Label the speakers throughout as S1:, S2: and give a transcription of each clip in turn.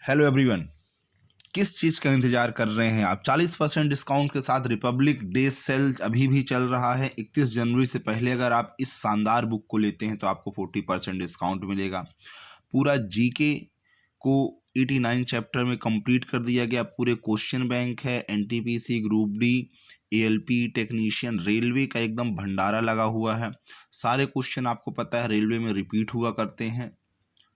S1: Hello everyone, किस चीज़ का इंतज़ार कर रहे हैं आप? 40% डिस्काउंट के साथ रिपब्लिक डे सेल अभी भी चल रहा है। 31 जनवरी से पहले अगर आप इस शानदार बुक को लेते हैं तो आपको 40% डिस्काउंट मिलेगा। पूरा जीके को 89 चैप्टर में कंप्लीट कर दिया गया। पूरे क्वेश्चन बैंक है, NTPC, group D, ALP, technician, railway का एकदम भंडारा लगा हुआ है। सारे क्वेश्चन आपको पता है रेलवे में रिपीट हुआ करते हैं।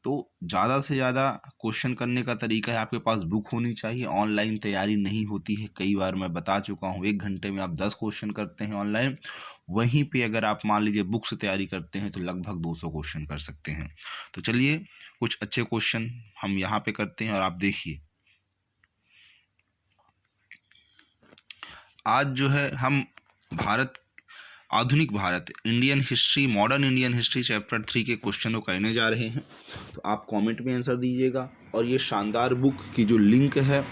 S1: तो ज़्यादा से ज़्यादा क्वेश्चन करने का तरीका है, आपके पास बुक होनी चाहिए। ऑनलाइन तैयारी नहीं होती है, कई बार मैं बता चुका हूँ। 1 घंटे में आप 10 क्वेश्चन करते हैं ऑनलाइन, वहीं पे अगर आप मान लीजिए बुक से तैयारी करते हैं तो लगभग 200 क्वेश्चन कर सकते हैं। तो चलिए कुछ अच्छे क्वेश्चन हम यहाँ पे करते हैं और आप देखिए। आज जो है हम आधुनिक Bharat, Indian history, modern Indian history chapter 3 के क्वेश्चनों को कहने जा रहे हैं। तो आप कमेंट में आंसर दीजिएगा। और ये शानदार बुक की जो लिंक है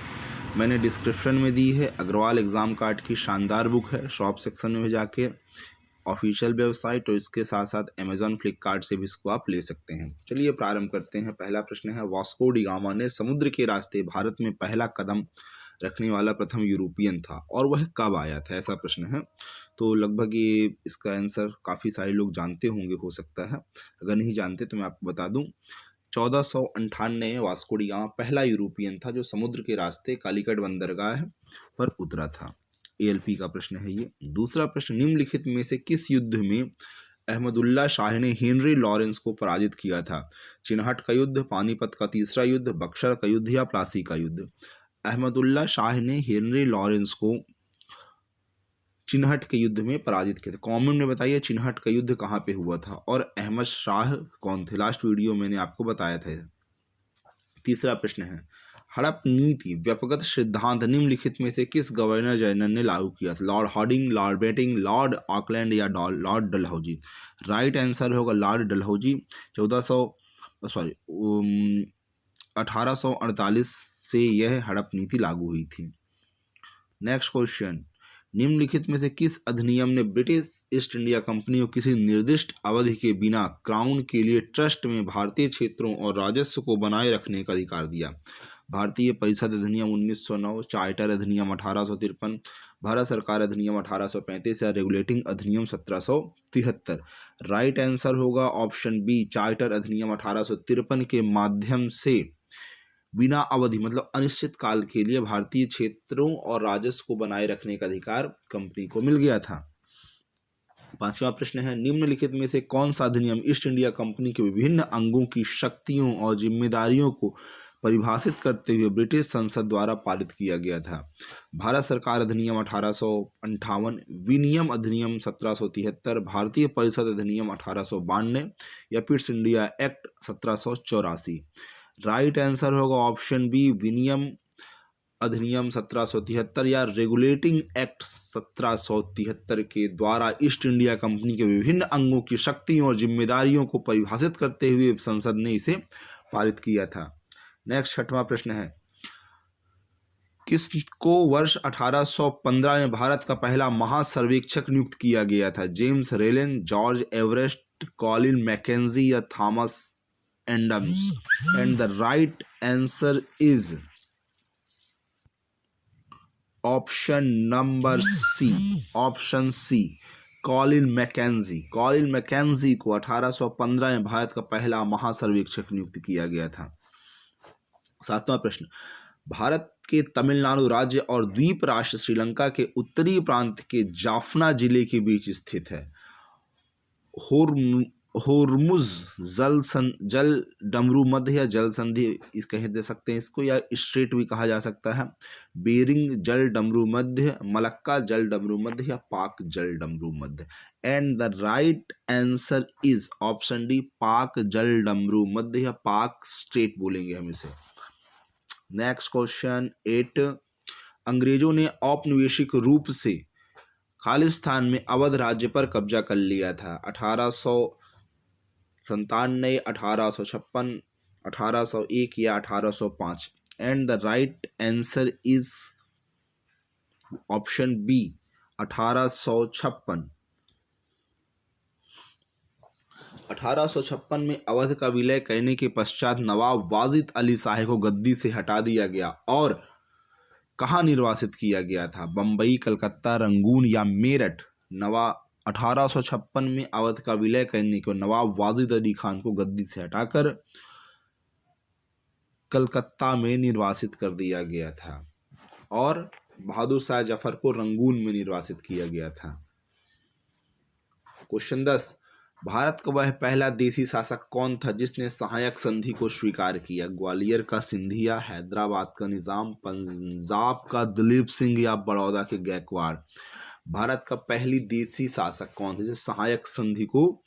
S1: मैंने डिस्क्रिप्शन में दी है। अग्रवाल एग्ज़ाम कार्ड की शानदार बुक है। शॉप सेक्शन में जाके ऑफिशियल वेबसाइट और इसके साथ साथ अमेजॉन, फ्लिपकार्ट से भी इसको आप ले सकते हैं। चलिए प्रारंभ करते हैं। पहला प्रश्न है, वास्को डी गामा ने समुद्र के रास्ते भारत में पहला कदम रखने वाला प्रथम यूरोपियन था और वह कब आया था? ऐसा प्रश्न है। तो लगभग ये इसका आंसर काफ़ी सारे लोग जानते होंगे, हो सकता है। अगर नहीं जानते तो मैं आपको बता दूं, 1498 में वास्को डी गामा पहला यूरोपियन था जो समुद्र के रास्ते कालीकट बंदरगाह पर उतरा था। एएलपी का प्रश्न है ये। दूसरा प्रश्न, निम्नलिखित में से किस युद्ध में अहमदुल्ला शाह ने हेनरी लॉरेंस को पराजित किया था? चिन्हट का युद्ध, पानीपत का तीसरा युद्ध, बक्सर का युद्ध या प्लासी का युद्ध? अहमदुल्ला शाह ने हेनरी लॉरेंस को चिन्हट के युद्ध में पराजित किया था। कमेंट में बताइए चिन्हट का युद्ध कहाँ पे हुआ था और अहमद शाह कौन थे? लास्ट वीडियो मैंने आपको बताया था। तीसरा प्रश्न है, हड़प नीति व्यक्तिगत सिद्धांत निम्नलिखित में से किस गवर्नर जनरल ने लागू किया था? Lord Hardinge, Lord Bentinck, Lord Auckland या लॉर्ड डलहौजी? राइट आंसर होगा लॉर्ड डलहौजी। 1848 से यह हड़प नीति लागू हुई थी। नेक्स्ट क्वेश्चन, निम्नलिखित में से किस अधिनियम ने ब्रिटिश ईस्ट इंडिया कंपनी को किसी निर्दिष्ट अवधि के बिना क्राउन के लिए ट्रस्ट में भारतीय क्षेत्रों और राजस्व को बनाए रखने का अधिकार दिया? भारतीय परिषद अधिनियम 1909, चार्टर अधिनियम 1853, भारत सरकार अधिनियम 1835 या रेगुलेटिंग अधिनियम 1773? राइट आंसर होगा ऑप्शन बी, चार्टर अधिनियम 1853 के माध्यम से बिना अवधि मतलब अनिश्चित काल के लिए भारतीय क्षेत्रों और राजस्व को बनाए रखने का अधिकार कंपनी को मिल गया था। पांचवा प्रश्न है, निम्नलिखित में से कौन सा अधिनियम ईस्ट इंडिया कंपनी के विभिन्न अंगों की शक्तियों और जिम्मेदारियों को परिभाषित करते हुए ब्रिटिश संसद द्वारा पारित किया गया था? भारत सरकार अधिनियम 1858, विनियम अधिनियम 1773, भारतीय परिषद अधिनियम 1892 या east India act 1784? Right answer होगा ऑप्शन बी, विनियम अधिनियम 1773 या रेगुलेटिंग एक्ट 1773 के द्वारा ईस्ट इंडिया कंपनी के विभिन्न अंगों की शक्तियों और जिम्मेदारियों को परिभाषित करते हुए संसद ने इसे पारित किया था। नेक्स्ट छठवां प्रश्न है, किसको वर्ष 1815 में भारत का पहला महासर्वेक्षक नियुक्त किया गया था? James Rennell, George Everest, Colin Mackenzie या Thomas Adams? And the right answer is option number C, option C, Colin Mackenzie. Colin Mackenzie को 1815 में भारत का पहला महासर्वेक्षक नियुक्त किया गया था। सातवां प्रश्न, भारत के तमिलनाडु राज्य और द्वीप राष्ट्र श्रीलंका के उत्तरी प्रांत के जाफना जिले के बीच स्थित है। होर्मुज जल डमरू मध्य या जल संधि इस कह दे सकते हैं इसको, या स्ट्रेट भी कहा जा सकता है। बेरिंग जल डमरू मध्य, मलक्का जल डमरू मध्य या पाक जल डमरू मध्य? And the right answer is option D, पाक जल डमरू मध्य या पाक स्ट्रेट बोलेंगे हम इसे। नेक्स्ट क्वेश्चन 8, अंग्रेजों ने औपनिवेशिक रूप से खालिस्तान में अवध राज्य पर कब्जा कर लिया था। 1897, 1856, 1801 या 1805? And the right answer is option B, 1856। 1856 में अवध का विलय करने के पश्चात नवाब वाजिद अली शाह को गद्दी से हटा दिया गया और कहाँ निर्वासित किया गया था? बम्बई, कलकत्ता, रंगून या मेरठ? 1856 में अवध का विलय करने को नवाब वाजिद अली खान को गद्दी से हटाकर कलकत्ता में निर्वासित कर दिया गया था और बहादुर शाह जफर को रंगून में निर्वासित किया गया था। क्वेश्चन 10, भारत का वह पहला देसी शासक कौन था जिसने सहायक संधि को स्वीकार किया? ग्वालियर का सिंधिया, हैदराबाद का निजाम, पंजाब का दलीप सिंह या बड़ौदा के गायकवाड़? भारत का पहली देसी शासक कौन था जिसने सहायक संधि को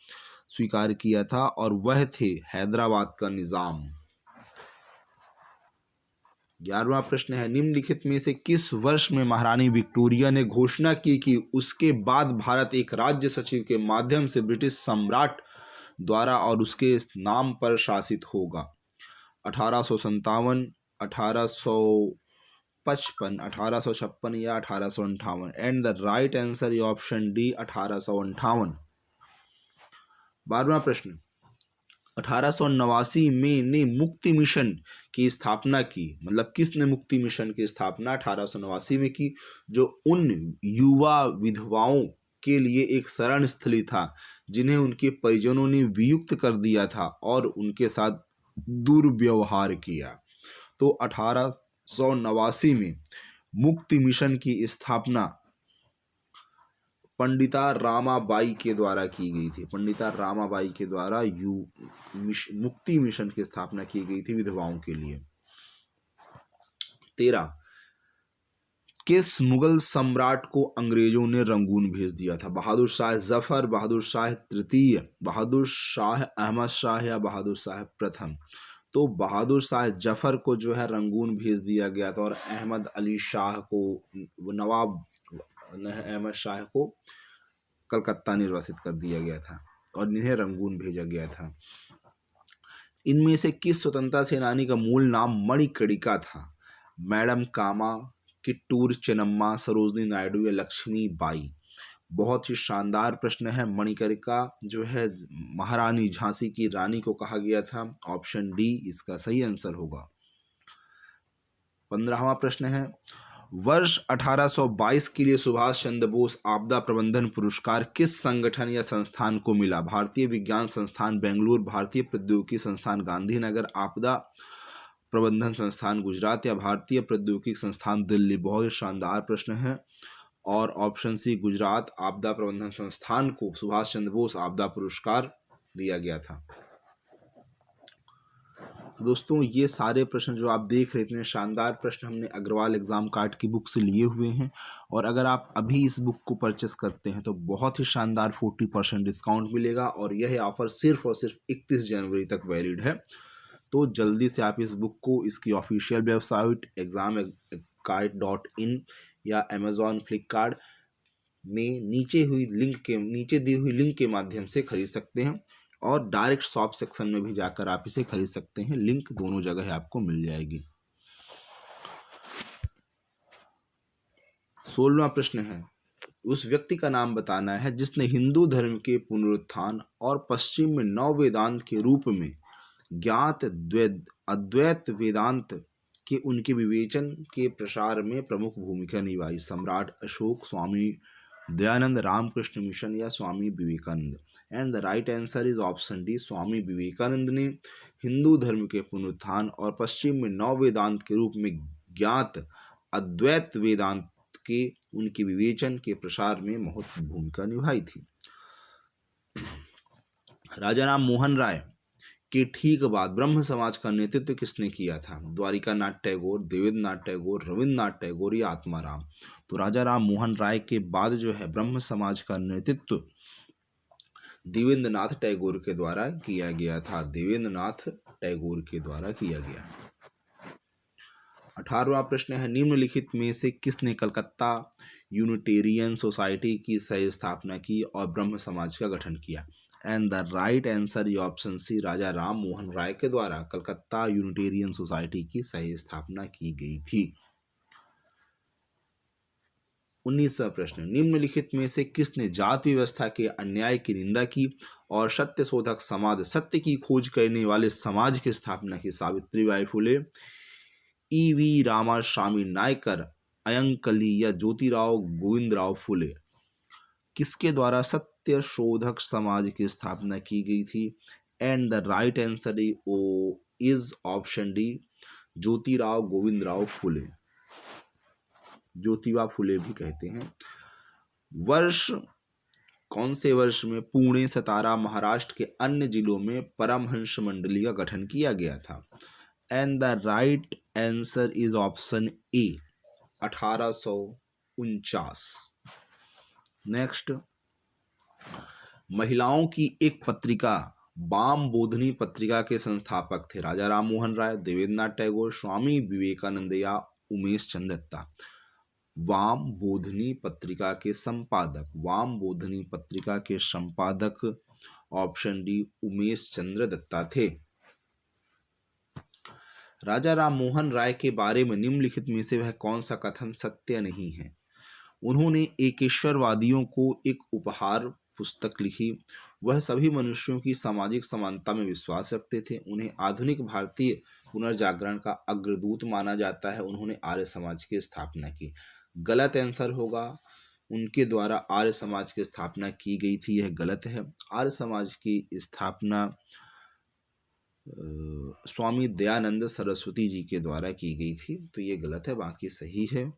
S1: स्वीकार किया था और वह थे हैदराबाद का निजाम। 11वां प्रश्न है, निम्नलिखित में से किस वर्ष में महारानी विक्टोरिया ने घोषणा की कि उसके बाद भारत एक राज्य सचिव के माध्यम से ब्रिटिश सम्राट द्वारा और उसके नाम पर शासित होगा? 1857, 1855, 1856 या 1858? And the right answer is option D, 1858। 12वां प्रश्न, 1889 में ने मुक्ति मिशन की स्थापना की, मतलब किसने मुक्ति मिशन की स्थापना 1889 में की, जो उन युवा विधवाओं के लिए एक शरण स्थली था जिन्हें उनके परिजनों ने वियुक्त कर दिया था और उनके साथ दुर्व्यवहार किया? तो 1889 में मुक्ति मिशन की स्थापना पंडिता रामाबाई के द्वारा की गई थी। पंडिता रामाबाई के द्वारा मुक्ति मिशन की स्थापना की गई थी विधवाओं के लिए। 13, किस मुगल सम्राट को अंग्रेजों ने रंगून भेज दिया था? बहादुर शाह जफर, बहादुर शाह तृतीय, बहादुर शाह अहमद शाह या बहादुर शाह प्रथम? तो बहादुर शाह जफर को जो है रंगून भेज दिया गया था और अहमद अली शाह को, नवाब अहमद शाह को कलकत्ता निर्वासित कर दिया गया था और इन्हें रंगून भेजा गया था। इनमें से किस स्वतंत्रता सेनानी का मूल नाम मणिकर्णिका था? मैडम कामा, किट्टूर चेन्नम्मा, सरोजनी नायडू या लक्ष्मी बाई? बहुत ही शानदार प्रश्न है। मणिकर्णिका जो है महारानी झांसी की रानी को कहा गया था। ऑप्शन डी इसका सही आंसर होगा। 15वां प्रश्न है, वर्ष 1822 के लिए सुभाष चंद्र बोस आपदा प्रबंधन पुरस्कार किस संगठन या संस्थान को मिला? भारतीय विज्ञान संस्थान बेंगलुरु, भारतीय प्रौद्योगिकी संस्थान गांधीनगर, आपदा प्रबंधन संस्थान गुजरात या भारतीय प्रौद्योगिकी संस्थान दिल्ली? बहुत ही शानदार प्रश्न है और ऑप्शन सी गुजरात आपदा प्रबंधन संस्थान को सुभाष चंद्र बोस आपदा पुरस्कार दिया गया था। दोस्तों ये सारे प्रश्न जो आप देख रहे थे शानदार प्रश्न हमने अग्रवाल एग्जाम कार्ड की बुक से लिए हुए हैं और अगर आप अभी इस बुक को परचेस करते हैं तो बहुत ही शानदार 40% डिस्काउंट मिलेगा और यह ऑफर सिर्फ और सिर्फ 31 जनवरी तक वैलिड है। तो जल्दी से आप इस बुक को इसकी ऑफिशियल वेबसाइट examguide.in या अमेजॉन, फ्लिपकार्ट में नीचे दी हुई लिंक के माध्यम से खरीद सकते हैं और डायरेक्ट शॉप सेक्शन में भी जाकर आप इसे खरीद सकते हैं। लिंक दोनों जगह आपको मिल जाएगी। 16वां प्रश्न है, उस व्यक्ति का नाम बताना है जिसने हिंदू धर्म के पुनरुत्थान और पश्चिम में नव वेदांत के रूप में ज्ञात अद्वैत वेदांत के उनके विवेचन के प्रसार में प्रमुख भूमिका निभाई? सम्राट अशोक, स्वामी दयानंद, रामकृष्ण मिशन या Swami Vivekananda? And the right answer is option D, Swami Vivekananda ने हिंदू धर्म के पुनरुत्थान और पश्चिम में नव वेदांत के रूप में ज्ञात अद्वैत वेदांत के उनके विवेचन के प्रसार में महत्वपूर्ण भूमिका निभाई थी। राजा राम मोहन राय के ठीक बाद ब्रह्म समाज का नेतृत्व किसने किया था? द्वारिका नाथ टैगोर, देवेंद्र नाथ टैगोर, रविन्द्रनाथ टैगोर या आत्माराम? तो राजा राम मोहन राय के बाद जो है ब्रह्म समाज का नेतृत्व देवेंद्र नाथ टैगोर के द्वारा किया गया था। देवेंद्र नाथ टैगोर के द्वारा किया गया। 18वां प्रश्न है, निम्नलिखित में से किसने कलकत्ता यूनिटेरियन सोसाइटी की सह स्थापना की और ब्रह्म समाज का गठन किया? And the right answer is option C, Raja Ram Mohan Roy के द्वारा कलकत्ता यूनिटेरियन सोसाइटी की सह स्थापना की गई थी। 19वां प्रश्न, निम्नलिखित में से किसने जाति व्यवस्था के अन्याय की निंदा की और सत्य शोधक समाज, सत्य की खोज करने वाले समाज की स्थापना की? सावित्रीबाई फुले, ईवी रामास्वामी नायकर, अयंकली या ज्योतिराव गोविंदराव फुले? किसके द्वारा सत्य शोधक समाज की स्थापना की गई थी? And the right answer is option D, Jyotirao Govindrao Phule, Jyotiba Phule भी कहते हैं। वर्ष, कौन से वर्ष में पुणे, सतारा, महाराष्ट्र के अन्य जिलों में परमहंस मंडली का गठन किया गया था? And the right answer is option A, 1849। Next, महिलाओं की एक पत्रिका वाम बोधनी पत्रिका के संस्थापक थे? राजा राम मोहन राय, देवेंद्रनाथ टैगोर, स्वामी विवेकानंद या उमेश चंद्र दत्ता? वाम बोधनी पत्रिका के संपादक, वाम बोधनी पत्रिका के संपादक ऑप्शन डी, उमेश चंद्र दत्ता थे। राजा राम मोहन राय के बारे में निम्नलिखित में से वह कौन सा कथन सत्य नहीं है? उन्होंने एकेश्वरवादियों को एक उपहार पुस्तक लिखी। वह सभी मनुष्यों की सामाजिक समानता में विश्वास रखते थे। उन्हें आधुनिक भारतीय पुनर्जागरण का अग्रदूत माना जाता है। उन्होंने आर्य समाज की स्थापना की। गलत आंसर होगा, उनके द्वारा आर्य समाज की स्थापना की गई थी, यह गलत है। आर्य समाज की स्थापना स्वामी दयानंद सरस्वती जी के द्वारा की गई थी, तो ये गलत है, बाकी सही है।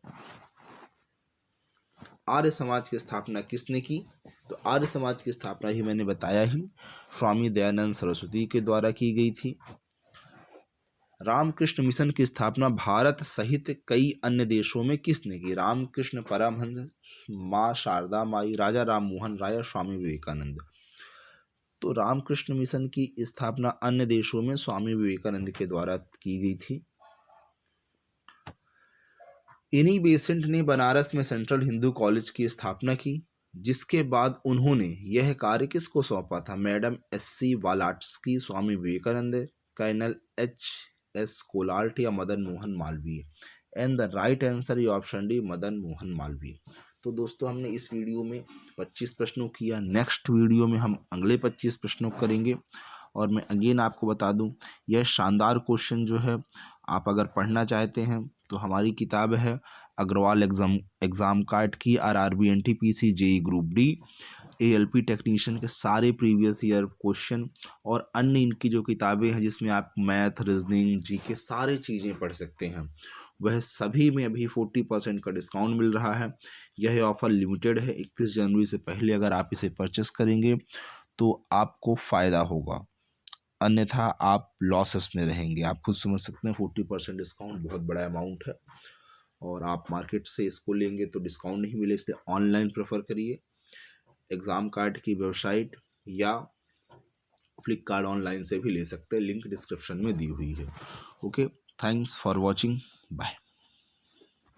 S1: आर्य समाज की स्थापना किसने की? तो आर्य समाज की स्थापना ही मैंने बताया ही, स्वामी दयानंद सरस्वती के द्वारा की गई थी। रामकृष्ण मिशन की स्थापना भारत सहित कई अन्य देशों में किसने की? रामकृष्ण परमहंस, माँ शारदा माई, राजा राम मोहन राय, स्वामी विवेकानंद? तो रामकृष्ण मिशन की स्थापना अन्य देशों में स्वामी विवेकानंद के द्वारा की गई थी। एनी बेसेंट ने बनारस में सेंट्रल हिंदू कॉलेज की स्थापना की, जिसके बाद उन्होंने यह कार्य किसको सौंपा था? मैडम एस.सी. Blavatsky, Swami Vivekananda, colonel H.S. कोलाल्ट या Madan Mohan Malviya? And the right answer ये ऑप्शन डी, मदन मोहन मालवीय। तो दोस्तों, हमने इस वीडियो में 25 प्रश्नों किया। नेक्स्ट वीडियो में हम अगले 25 प्रश्नों करेंगे। और मैं अगेन आपको बता दूं, यह शानदार क्वेश्चन जो है, आप अगर पढ़ना चाहते हैं तो हमारी किताब है अग्रवाल एग्ज़ाम कार्ड की, RRB NTPC JEE group D, ALP technician के सारे प्रीवियस ईयर क्वेश्चन और अन्य इनकी जो किताबें हैं जिसमें आप मैथ, रीजनिंग, जीके सारी चीज़ें पढ़ सकते हैं, वह सभी में अभी 40% का डिस्काउंट मिल रहा है। यह ऑफ़र लिमिटेड है। 21 जनवरी से पहले अगर आप इसे परचेस करेंगे तो आपको फ़ायदा होगा, अन्यथा आप लॉसेस में रहेंगे। आप खुद समझ सकते हैं 40% डिस्काउंट बहुत बड़ा अमाउंट है, और आप मार्केट से इसको लेंगे तो डिस्काउंट नहीं मिले, इसलिए ऑनलाइन प्रेफर करिए। एग्ज़ाम कार्ड की वेबसाइट या फ्लिपकार्ट ऑनलाइन से भी ले सकते हैं, लिंक डिस्क्रिप्शन में दी हुई है। Okay, thanks for watching, bye.